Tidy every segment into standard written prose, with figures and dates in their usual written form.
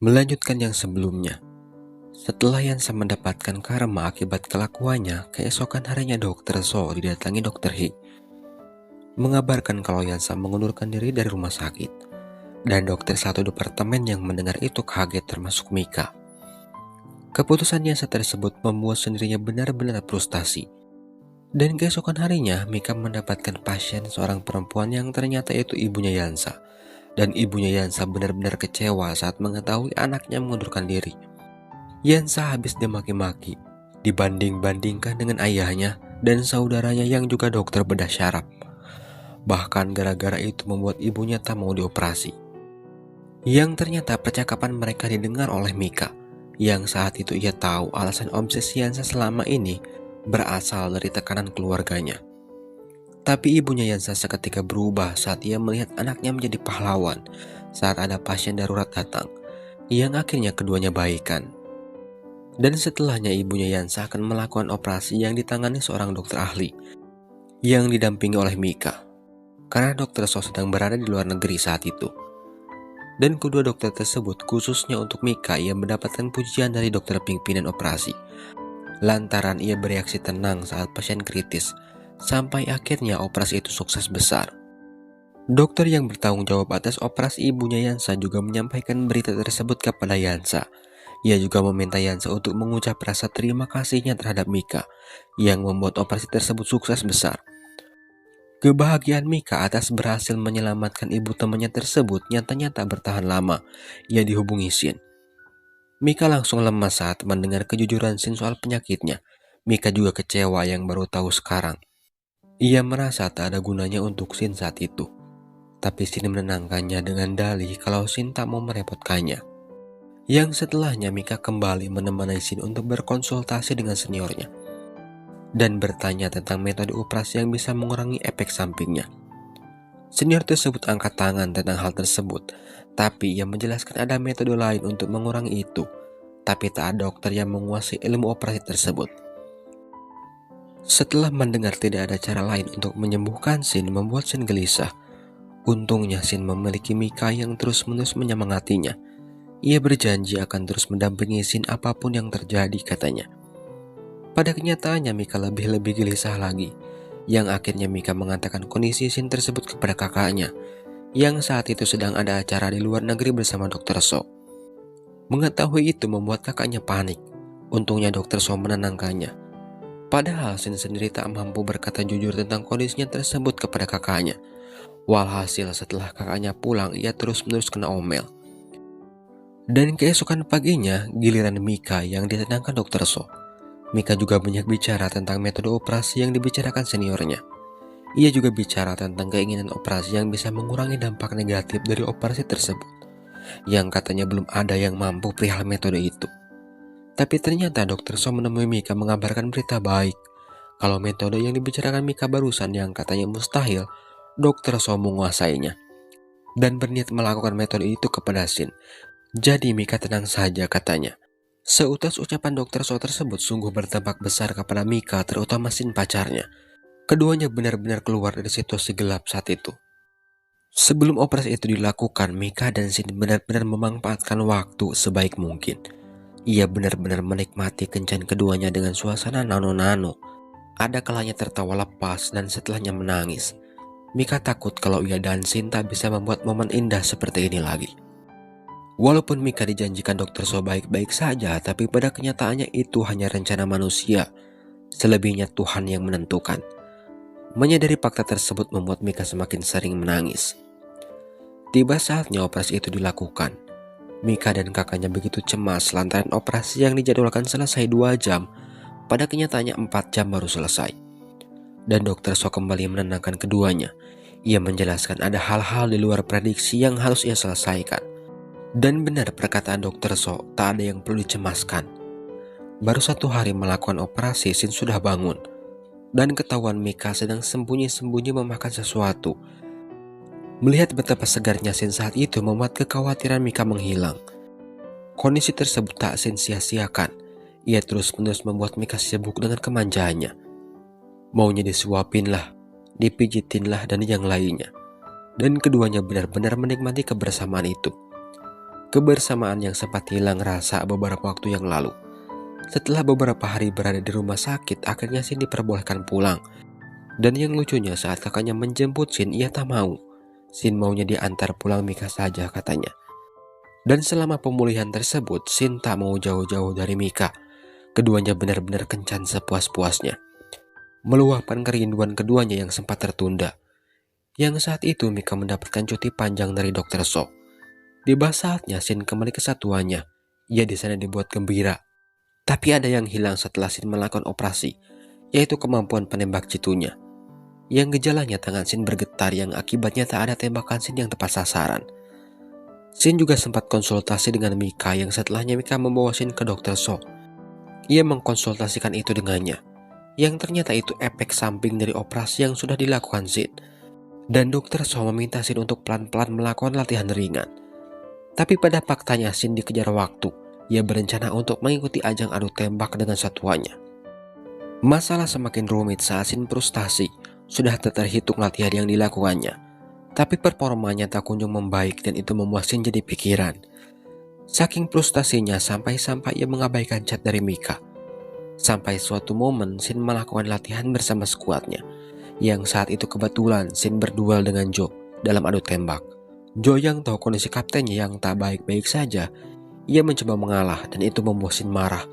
Melanjutkan yang sebelumnya, setelah Yansa mendapatkan karma akibat kelakuannya, keesokan harinya Dr. So didatangi Dr. He, mengabarkan kalau Yansa mengundurkan diri dari rumah sakit. Dan dokter satu departemen yang mendengar itu kaget termasuk Mika. Keputusan Yansa tersebut membuat sendirinya benar-benar frustasi. Dan keesokan harinya, Mika mendapatkan pasien seorang perempuan yang ternyata itu ibunya Yansa. Dan ibunya Yansa benar-benar kecewa saat mengetahui anaknya mengundurkan diri. Yansa habis dimaki-maki, dibanding-bandingkan dengan ayahnya dan saudaranya yang juga dokter bedah syaraf. Bahkan gara-gara itu membuat ibunya tak mau dioperasi. Yang ternyata percakapan mereka didengar oleh Mika, yang saat itu ia tahu alasan obsesi Yansa selama ini berasal dari tekanan keluarganya. Tapi ibunya Yansa seketika berubah saat ia melihat anaknya menjadi pahlawan saat ada pasien darurat datang, yang akhirnya keduanya baikan. Dan setelahnya ibunya Yansa akan melakukan operasi yang ditangani seorang dokter ahli yang didampingi oleh Mika, karena dokter So sedang berada di luar negeri saat itu. Dan kedua dokter tersebut khususnya untuk Mika ia mendapatkan pujian dari dokter pimpinan operasi, lantaran ia bereaksi tenang saat pasien kritis, sampai akhirnya operasi itu sukses besar. Dokter yang bertanggung jawab atas operasi ibunya Yansa juga menyampaikan berita tersebut kepada Yansa. Ia juga meminta Yansa untuk mengucap rasa terima kasihnya terhadap Mika yang membuat operasi tersebut sukses besar. Kebahagiaan Mika atas berhasil menyelamatkan ibu temannya tersebut nyatanya tak bertahan lama. Ia dihubungi Shin. Mika langsung lemas saat mendengar kejujuran Shin soal penyakitnya. Mika juga kecewa yang baru tahu sekarang. Ia merasa tak ada gunanya untuk Shin saat itu. Tapi Shin menenangkannya dengan dalih kalau Shin tak mau merepotkannya. Yang setelahnya Mika kembali menemani Shin untuk berkonsultasi dengan seniornya dan bertanya tentang metode operasi yang bisa mengurangi efek sampingnya. Senior tersebut angkat tangan tentang hal tersebut, tapi ia menjelaskan ada metode lain untuk mengurangi itu, tapi tak ada dokter yang menguasai ilmu operasi tersebut. Setelah mendengar tidak ada cara lain untuk menyembuhkan Shin membuat Shin gelisah. Untungnya Shin memiliki Mika yang terus-menerus menyemangatinya. Ia berjanji akan terus mendampingi Shin apapun yang terjadi, katanya. Pada kenyataannya Mika lebih gelisah lagi, yang akhirnya Mika mengatakan kondisi Shin tersebut kepada kakaknya, yang saat itu sedang ada acara di luar negeri bersama Dr. So. Mengetahui itu membuat kakaknya panik. Untungnya Dr. So menenangkannya. Padahal Shin sendiri tak mampu berkata jujur tentang kondisinya tersebut kepada kakaknya. Walhasil setelah kakaknya pulang, ia terus-menerus kena omel. Dan keesokan paginya, giliran Mika yang ditenangkan Dr. So. Mika juga banyak bicara tentang metode operasi yang dibicarakan seniornya. Ia juga bicara tentang keinginan operasi yang bisa mengurangi dampak negatif dari operasi tersebut, yang katanya belum ada yang mampu perihal metode itu. Tapi ternyata Dr. So menemui Mika mengabarkan berita baik, kalau metode yang dibicarakan Mika barusan yang katanya mustahil, Dr. So menguasainya dan berniat melakukan metode itu kepada Shin. Jadi Mika tenang saja, katanya. Seutas ucapan Dr. So tersebut sungguh berdampak besar kepada Mika, terutama Shin pacarnya. Keduanya benar-benar keluar dari situasi gelap saat itu. Sebelum operasi itu dilakukan, Mika dan Shin benar-benar memanfaatkan waktu sebaik mungkin. Ia benar-benar menikmati kencan keduanya dengan suasana nano-nano. Ada kalanya tertawa lepas dan setelahnya menangis. Mika takut kalau ia dan Shin tak bisa membuat momen indah seperti ini lagi. Walaupun Mika dijanjikan Dr. So baik-baik saja, tapi pada kenyataannya itu hanya rencana manusia. Selebihnya Tuhan yang menentukan. Menyadari fakta tersebut membuat Mika semakin sering menangis. Tiba saatnya operasi itu dilakukan. Mika dan kakaknya begitu cemas lantaran operasi yang dijadwalkan selesai 2 jam, pada kenyataannya 4 jam baru selesai. Dan Dr. So kembali menenangkan keduanya. Ia menjelaskan ada hal-hal di luar prediksi yang harus ia selesaikan. Dan benar perkataan Dr. So, tak ada yang perlu dicemaskan. Baru 1 hari melakukan operasi, Shin sudah bangun. Dan ketahuan Mika sedang sembunyi-sembunyi memakan sesuatu. Melihat betapa segarnya Shin saat itu membuat kekhawatiran Mika menghilang. Kondisi tersebut tak Shin sia-siakan. Ia terus-menerus membuat Mika sibuk dengan kemanjaannya. Maunya disuapin lah, dipijitin lah, dan yang lainnya. Dan keduanya benar-benar menikmati kebersamaan itu. kebersamaan yang sempat hilang rasa beberapa waktu yang lalu. Setelah beberapa hari berada di rumah sakit, akhirnya Shin diperbolehkan pulang. Dan yang lucunya saat kakaknya menjemput Shin, ia tak mau. Shin maunya diantar pulang Mika saja katanya. Dan selama pemulihan tersebut, Shin tak mau jauh-jauh dari Mika. Keduanya benar-benar kencan sepuas-puasnya, meluapkan kerinduan keduanya yang sempat tertunda. Yang saat itu Mika mendapatkan cuti panjang dari Dr. So. Tiba saatnya Shin kembali ke satuannya. Ia di sana dibuat gembira. Tapi ada yang hilang setelah Shin melakukan operasi, yaitu kemampuan penembak jitunya. Yang gejalanya tangan Shin bergetar yang akibatnya tak ada tembakan Shin yang tepat sasaran. Shin juga sempat konsultasi dengan Mika yang setelahnya Mika membawa Shin ke Dr. So. Ia mengkonsultasikan itu dengannya, yang ternyata itu efek samping dari operasi yang sudah dilakukan Shin. Dan Dr. So meminta Shin untuk pelan-pelan melakukan latihan ringan. Tapi pada faktanya Shin dikejar waktu. Ia berencana untuk mengikuti ajang adu tembak dengan satuannya. Masalah semakin rumit saat Shin frustasi. Sudah tak terhitung latihan yang dilakukannya, tapi performanya tak kunjung membaik dan itu membuat Shin jadi pikiran. Saking frustasinya sampai-sampai ia mengabaikan chat dari Mika. Sampai suatu momen Shin melakukan latihan bersama skuadnya, yang saat itu kebetulan Shin berduel dengan Joe dalam adu tembak. Joe yang tahu kondisi kaptennya yang tak baik-baik saja, ia mencoba mengalah dan itu membuat Shin marah.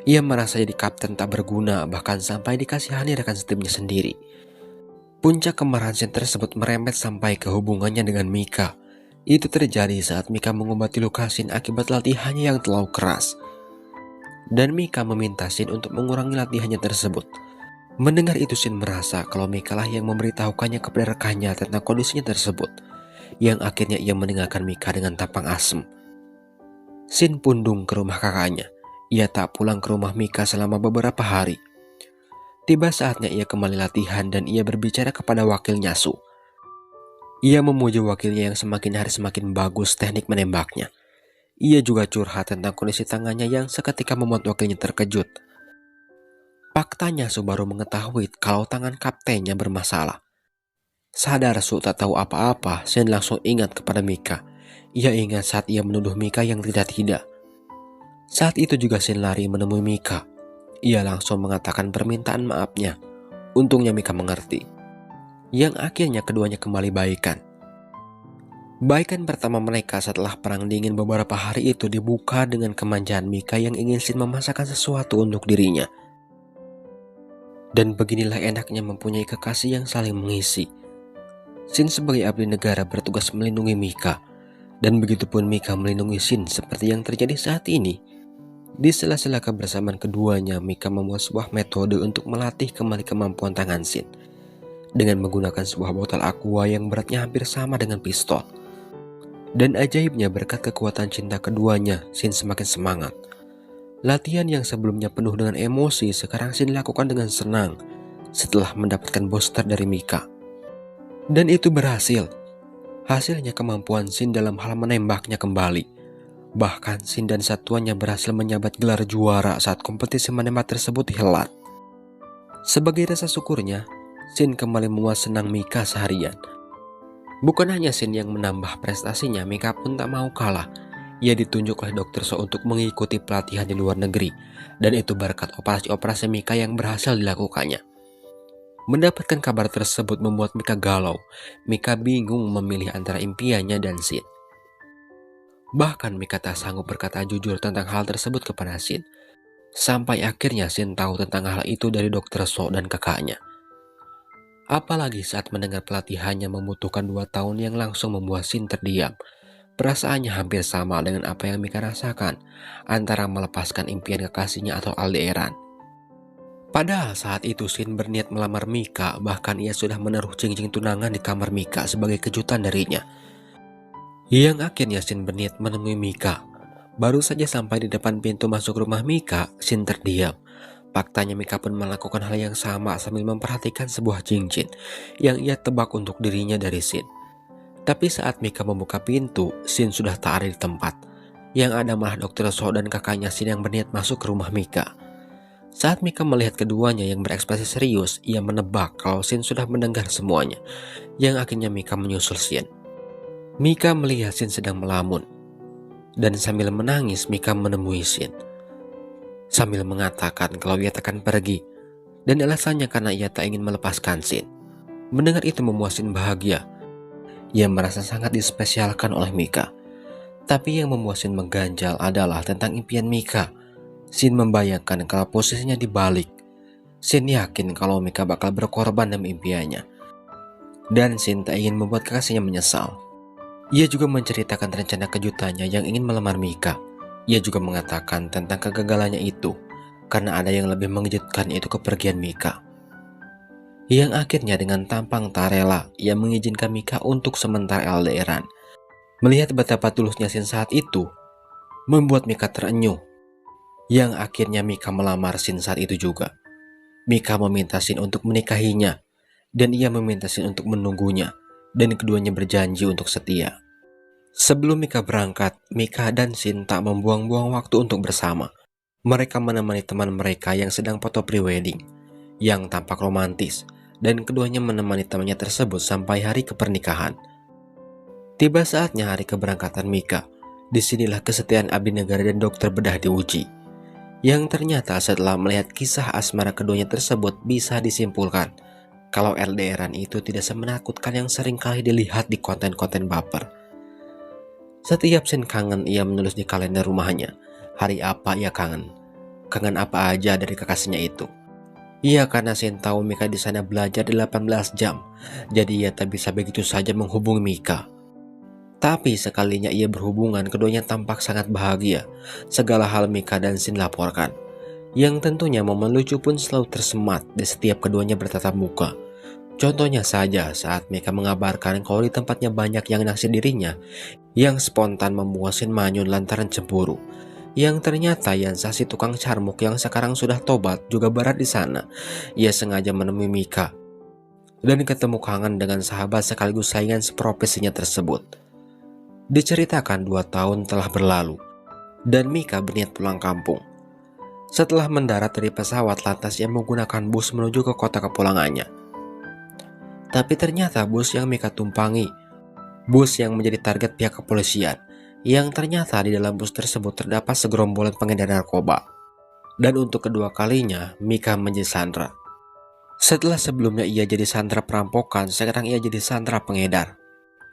Ia merasa jadi kapten tak berguna, bahkan sampai dikasihani rekan setimnya sendiri. Puncak kemarahan Shin tersebut merembet sampai ke hubungannya dengan Mika. Itu terjadi saat Mika mengobati luka Shin akibat latihannya yang terlalu keras. Dan Mika meminta Shin untuk mengurangi latihannya tersebut. Mendengar itu Shin merasa kalau Mika lah yang memberitahukannya kepada rekannya tentang kondisinya tersebut. Yang akhirnya ia meninggalkan Mika dengan tampang asem. Shin pundung ke rumah kakaknya. Ia tak pulang ke rumah Mika selama beberapa hari. Tiba saatnya ia kembali latihan dan ia berbicara kepada wakilnya Su. Ia memuji wakilnya yang semakin hari semakin bagus teknik menembaknya. Ia juga curhat tentang kondisi tangannya yang seketika membuat wakilnya terkejut. Faktanya Su baru mengetahui kalau tangan kaptennya bermasalah. Sadar Su tak tahu apa-apa, Shin langsung ingat kepada Mika. Ia ingat saat ia menuduh Mika yang tidak-tidak. Saat itu juga Shin lari menemui Mika. Ia langsung mengatakan permintaan maafnya. Untungnya Mika mengerti. Yang akhirnya keduanya kembali baikan. Baikan pertama mereka setelah perang dingin beberapa hari itu dibuka dengan kemanjaan Mika yang ingin Shin memasakkan sesuatu untuk dirinya. Dan beginilah enaknya mempunyai kekasih yang saling mengisi. Shin sebagai abdi negara bertugas melindungi Mika. Dan begitupun Mika melindungi Shin seperti yang terjadi saat ini. Di sela-sela kebersamaan keduanya, Mika membuat sebuah metode untuk melatih kembali kemampuan tangan Shin dengan menggunakan sebuah botol aqua yang beratnya hampir sama dengan pistol. Dan ajaibnya berkat kekuatan cinta keduanya, Shin semakin semangat. Latihan yang sebelumnya penuh dengan emosi sekarang Shin lakukan dengan senang setelah mendapatkan booster dari Mika. Dan itu berhasil. Hasilnya kemampuan Shin dalam hal menembaknya kembali. Bahkan Shin dan satuannya berhasil menyabat gelar juara saat kompetisi menembak tersebut dihelat. Sebagai rasa syukurnya, Shin kembali membuat senang Mika seharian. Bukan hanya Shin yang menambah prestasinya, Mika pun tak mau kalah. Ia ditunjuk oleh Dr. So untuk mengikuti pelatihan di luar negeri. Dan itu berkat operasi-operasi Mika yang berhasil dilakukannya. Mendapatkan kabar tersebut membuat Mika galau. Mika bingung memilih antara impiannya dan Shin. Bahkan Mika tak sanggup berkata jujur tentang hal tersebut kepada Shin. Sampai akhirnya Shin tahu tentang hal itu dari Dr. So dan kakaknya. Apalagi saat mendengar pelatihannya membutuhkan 2 tahun yang langsung membuat Shin terdiam. Perasaannya hampir sama dengan apa yang Mika rasakan, antara melepaskan impian kekasihnya atau LDRan. Padahal saat itu Shin berniat melamar Mika, bahkan ia sudah menaruh cincin tunangan di kamar Mika sebagai kejutan darinya. Yang akhirnya Shin berniat menemui Mika. Baru saja sampai di depan pintu masuk rumah Mika, Shin terdiam. Faktanya Mika pun melakukan hal yang sama sambil memperhatikan sebuah cincin yang ia tebak untuk dirinya dari Shin. Tapi saat Mika membuka pintu, Shin sudah tak ada di tempat. Yang ada malah Dr. So dan kakaknya Shin yang berniat masuk ke rumah Mika. Saat Mika melihat keduanya yang berekspresi serius, ia menebak kalau Shin sudah mendengar semuanya. Yang akhirnya Mika menyusul Shin. Mika melihat Shin sedang melamun. Dan sambil menangis, Mika menemui Shin sambil mengatakan kalau ia akan pergi, dan alasannya karena ia tak ingin melepaskan Shin. Mendengar itu membuat Shin bahagia. Ia merasa sangat dispesialkan oleh Mika. Tapi yang membuat Shin mengganjal adalah tentang impian Mika. Shin membayangkan kalau posisinya dibalik. Shin yakin kalau Mika bakal berkorban demi impiannya. Dan Shin tak ingin membuat kekasihnya menyesal. Ia juga menceritakan rencana kejutannya yang ingin melamar Mika. Ia juga mengatakan tentang kegagalannya itu karena ada yang lebih mengejutkan, yaitu kepergian Mika. Yang akhirnya dengan tampang tak rela, ia mengizinkan Mika untuk sementara LDRan. Melihat betapa tulusnya Shin saat itu, membuat Mika terenyuh. Yang akhirnya Mika melamar Shin saat itu juga. Mika meminta Shin untuk menikahinya, dan ia meminta Shin untuk menunggunya, dan keduanya berjanji untuk setia. Sebelum Mika berangkat, Mika dan Shin tak membuang-buang waktu untuk bersama. Mereka menemani teman mereka yang sedang foto prewedding, yang tampak romantis, dan keduanya menemani temannya tersebut sampai hari kepernikahan. Tiba saatnya hari keberangkatan Mika. Disinilah kesetiaan abdi negara dan dokter bedah diuji. Yang ternyata setelah melihat kisah asmara keduanya tersebut bisa disimpulkan kalau LDRan itu tidak semenakutkan yang sering kali dilihat di konten-konten baper. Setiap Shin kangen, ia menulis di kalender rumahnya. Hari apa ia kangen? Kangen apa aja dari kekasihnya itu? Iya, karena Shin tahu Mika di sana belajar 18 jam. Jadi ia tak bisa begitu saja menghubungi Mika. Tapi sekalinya ia berhubungan, keduanya tampak sangat bahagia. Segala hal Mika dan Shin laporkan. Yang tentunya momen lucu pun selalu tersemat di setiap keduanya bertatap muka. Contohnya saja saat Mika mengabarkan kalau di tempatnya banyak yang naksir dirinya, yang spontan membuat Shin manyun lantaran cemburu. Yang ternyata Yansa, si tukang carmuk yang sekarang sudah tobat, juga berat di sana. Ia sengaja menemui Mika dan ketemu kangen dengan sahabat sekaligus saingan seprofesinya tersebut. Diceritakan 2 tahun telah berlalu dan Mika berniat pulang kampung. Setelah mendarat dari pesawat, lantas ia menggunakan bus menuju ke kota kepulangannya. Tapi ternyata bus yang Mika tumpangi, bus yang menjadi target pihak kepolisian, yang ternyata di dalam bus tersebut terdapat segerombolan pengedar narkoba. Dan untuk kedua kalinya, Mika menjadi sandera. Setelah sebelumnya ia jadi sandera perampokan, sekarang ia jadi sandera pengedar.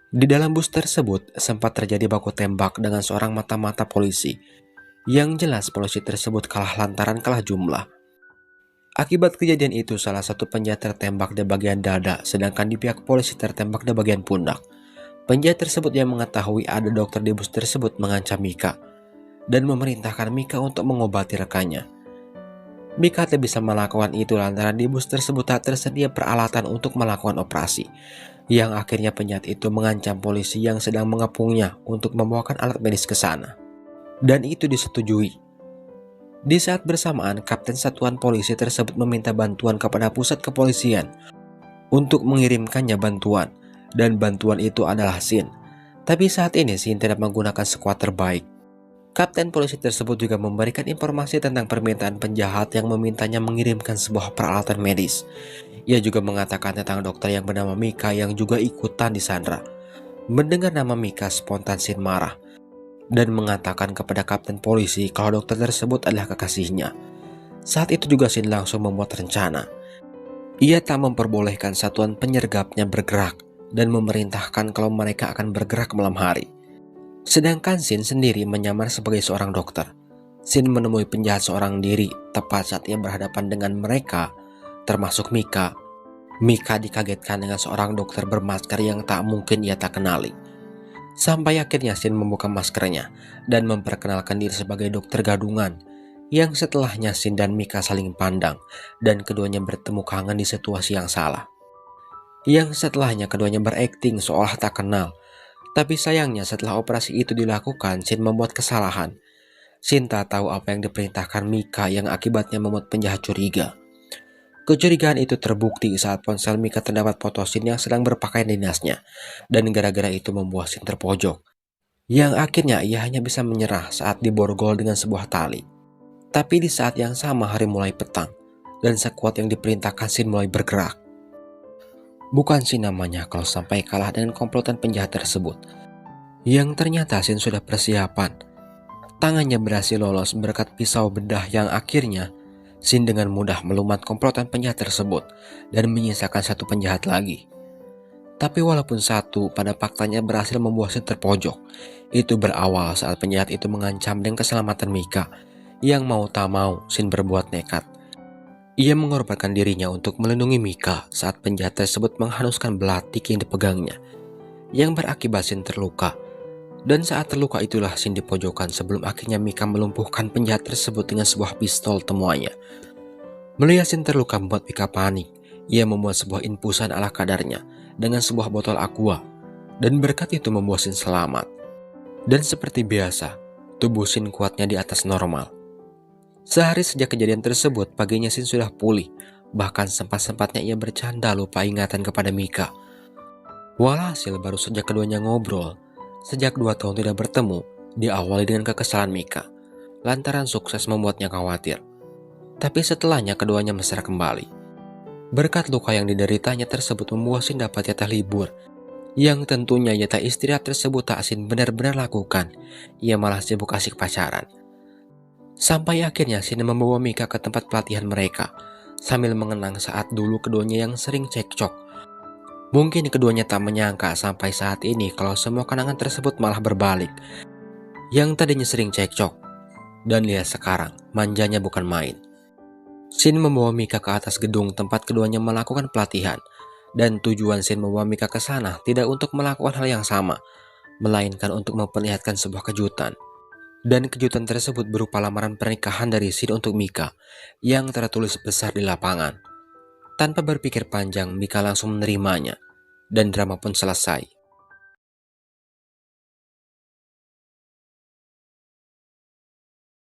Di dalam bus tersebut sempat terjadi baku tembak dengan seorang mata-mata polisi. Yang jelas polisi tersebut kalah lantaran kalah jumlah. Akibat kejadian itu salah satu penjahat tertembak di bagian dada, sedangkan di pihak polisi tertembak di bagian pundak. Penjahat tersebut yang mengetahui ada dokter di bus tersebut mengancam Mika dan memerintahkan Mika untuk mengobati rekannya. Mika tak bisa melakukan itu lantaran di bus tersebut tak tersedia peralatan untuk melakukan operasi. Yang akhirnya penjahat itu mengancam polisi yang sedang mengepungnya untuk membawakan alat medis ke sana. Dan itu disetujui. Di saat bersamaan, Kapten Satuan Polisi tersebut meminta bantuan kepada pusat kepolisian untuk mengirimkannya bantuan, dan bantuan itu adalah Shin. Tapi saat ini Shin tidak menggunakan skuad terbaik. Kapten polisi tersebut juga memberikan informasi tentang permintaan penjahat yang memintanya mengirimkan sebuah peralatan medis. Ia juga mengatakan tentang dokter yang bernama Mika yang juga ikutan disandra. Mendengar nama Mika, spontan Shin marah dan mengatakan kepada kapten polisi kalau dokter tersebut adalah kekasihnya. Saat itu juga Shin langsung membuat rencana. Ia tak memperbolehkan satuan penyergapnya bergerak dan memerintahkan kalau mereka akan bergerak malam hari. Sedangkan Shin sendiri menyamar sebagai seorang dokter. Shin menemui penjahat seorang diri tepat saat ia berhadapan dengan mereka, termasuk Mika. Mika dikagetkan dengan seorang dokter bermasker yang tak mungkin ia tak kenali. Sampai akhirnya Shin membuka maskernya dan memperkenalkan diri sebagai dokter gadungan. Yang setelahnya Shin dan Mika saling pandang dan keduanya bertemu kangen di situasi yang salah. Yang setelahnya keduanya berakting seolah tak kenal. Tapi sayangnya setelah operasi itu dilakukan, Shin membuat kesalahan. Shin tak tahu apa yang diperintahkan Mika yang akibatnya membuat penjahat curiga. Kecurigaan itu terbukti saat ponsel Mika terdapat foto Shin yang sedang berpakaian dinasnya, dan gara-gara itu membuat Shin terpojok. Yang akhirnya ia hanya bisa menyerah saat diborgol dengan sebuah tali. Tapi di saat yang sama hari mulai petang, dan sekuat yang diperintahkan Shin mulai bergerak. Bukan Shin namanya kalau sampai kalah dengan komplotan penjahat tersebut. Yang ternyata Shin sudah persiapan. Tangannya berhasil lolos berkat pisau bedah yang akhirnya Shin dengan mudah melumat komplotan penjahat tersebut dan menyisakan satu penjahat lagi. Tapi walaupun satu, pada faktanya berhasil membuat Shin terpojok. Itu berawal saat penjahat itu mengancam dengan keselamatan Mika, yang mau tak mau Shin berbuat nekat. Ia mengorbankan dirinya untuk melindungi Mika saat penjahat tersebut menghanuskan belatik yang dipegangnya, yang berakibat Shin terluka. Dan saat terluka itulah Shin dipojokkan sebelum akhirnya Mika melumpuhkan penjahat tersebut dengan sebuah pistol temuannya. Melihat Shin terluka membuat Mika panik. Ia membuat sebuah infusan ala kadarnya dengan sebuah botol aqua, dan berkat itu membuat Shin selamat. Dan seperti biasa, tubuh Shin kuatnya di atas normal. Sehari sejak kejadian tersebut, paginya Shin sudah pulih. Bahkan sempat-sempatnya ia bercanda lupa ingatan kepada Mika. Walhasil baru sejak keduanya ngobrol, sejak 2 tahun tidak bertemu, diawali dengan kekesalan Mika, lantaran sukses membuatnya khawatir. Tapi setelahnya keduanya mesra kembali. Berkat luka yang dideritanya tersebut membuat Shin dapat jatah libur, yang tentunya jatah istirahat tersebut tak Shin benar-benar lakukan. Ia malah sibuk asik pacaran. Sampai akhirnya Shin membawa Mika ke tempat pelatihan mereka, sambil mengenang saat dulu keduanya yang sering cekcok. Mungkin keduanya tak menyangka sampai saat ini kalau semua kenangan tersebut malah berbalik. Yang tadinya sering cekcok, dan lihat sekarang, manjanya bukan main. Shin membawa Mika ke atas gedung tempat keduanya melakukan pelatihan, dan tujuan Shin membawa Mika ke sana tidak untuk melakukan hal yang sama, melainkan untuk memperlihatkan sebuah kejutan. Dan kejutan tersebut berupa lamaran pernikahan dari Shin untuk Mika yang tertulis besar di lapangan. Tanpa berpikir panjang, Mika langsung menerimanya, dan drama pun selesai.